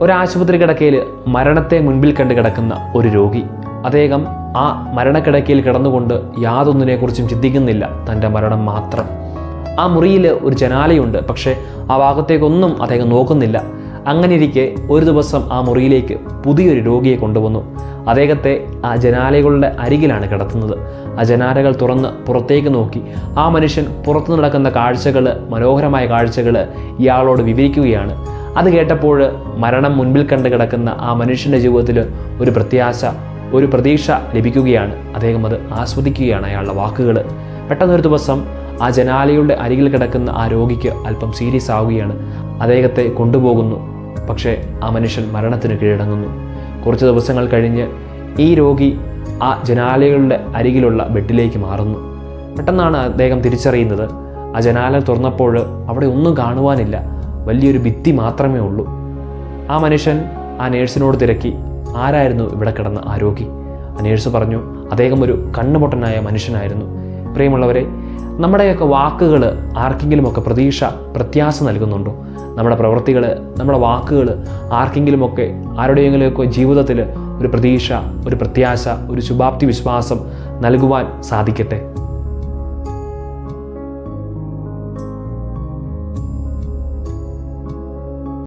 ഒരാശുപത്രി കിടക്കയിൽ മരണത്തെ മുൻപിൽ കണ്ട് കിടക്കുന്ന ഒരു രോഗി. അദ്ദേഹം ആ മരണക്കിടക്കയിൽ കിടന്നുകൊണ്ട് യാതൊന്നിനെക്കുറിച്ചും ചിന്തിക്കുന്നില്ല, തൻ്റെ മരണം മാത്രം. ആ മുറിയിൽ ഒരു ജനാലയുണ്ട്, പക്ഷേ ആ ഭാഗത്തേക്കൊന്നും അദ്ദേഹം നോക്കുന്നില്ല. അങ്ങനെ ഇരിക്കെ ഒരു ദിവസം ആ മുറിയിലേക്ക് പുതിയൊരു രോഗിയെ കൊണ്ടുവന്നു. അദ്ദേഹത്തെ ആ ജനാലകളുടെ അരികിലാണ് കിടത്തുന്നത്. ആ ജനാലകൾ തുറന്ന് പുറത്തേക്ക് നോക്കി ആ മനുഷ്യൻ പുറത്തു നടക്കുന്ന കാഴ്ചകൾ, മനോഹരമായ കാഴ്ചകൾ ഇയാളോട് വിവരിക്കുകയാണ്. അത് കേട്ടപ്പോൾ മരണം മുൻപിൽ കണ്ട് കിടക്കുന്ന ആ മനുഷ്യൻ്റെ ജീവിതത്തിൽ ഒരു പ്രത്യാശ, ഒരു പ്രതീക്ഷ ലഭിക്കുകയാണ്. അദ്ദേഹം അത് ആസ്വദിക്കുകയാണ്, അയാളുടെ വാക്കുകൾ. പെട്ടെന്നൊരു ദിവസം ആ ജനാലയുടെ അരികിൽ കിടക്കുന്ന ആ രോഗിക്ക് അല്പം സീരിയസ് ആവുകയാണ്. അദ്ദേഹത്തെ കൊണ്ടുപോകുന്നു. പക്ഷേ ആ മനുഷ്യൻ മരണത്തിന് കീഴടങ്ങുന്നു. കുറച്ച് ദിവസങ്ങൾ കഴിഞ്ഞ് ഈ രോഗി ആ ജനാലകളുടെ അരികിലുള്ള ബെഡിലേക്ക് മാറുന്നു. പെട്ടെന്നാണ് അദ്ദേഹം തിരിച്ചറിയുന്നത്, ആ ജനാല തുറന്നപ്പോൾ അവിടെ ഒന്നും കാണുവാനില്ല, വലിയൊരു ഭിത്തി മാത്രമേ ഉള്ളൂ. ആ മനുഷ്യൻ ആ നേഴ്സിനോട് തിരക്കി, ആരായിരുന്നു ഇവിടെ കിടന്ന ആ രോഗി? ആ നേഴ്സ് പറഞ്ഞു, അദ്ദേഹം ഒരു കണ്ണുപൊട്ടനായ മനുഷ്യനായിരുന്നു. പ്രിയമുള്ളവരെ, നമ്മുടെയൊക്കെ വാക്കുകൾ ആർക്കെങ്കിലുമൊക്കെ പ്രത്യാശ നൽകുന്നുണ്ടോ? നമ്മുടെ പ്രവൃത്തികൾ, നമ്മുടെ വാക്കുകൾ ആർക്കെങ്കിലുമൊക്കെ, ആരുടെയെങ്കിലുമൊക്കെ ജീവിതത്തിൽ ഒരു പ്രതീക്ഷ, ഒരു പ്രത്യാശ, ഒരു ശുഭാപ്തി വിശ്വാസം നൽകുവാൻ സാധിക്കട്ടെ.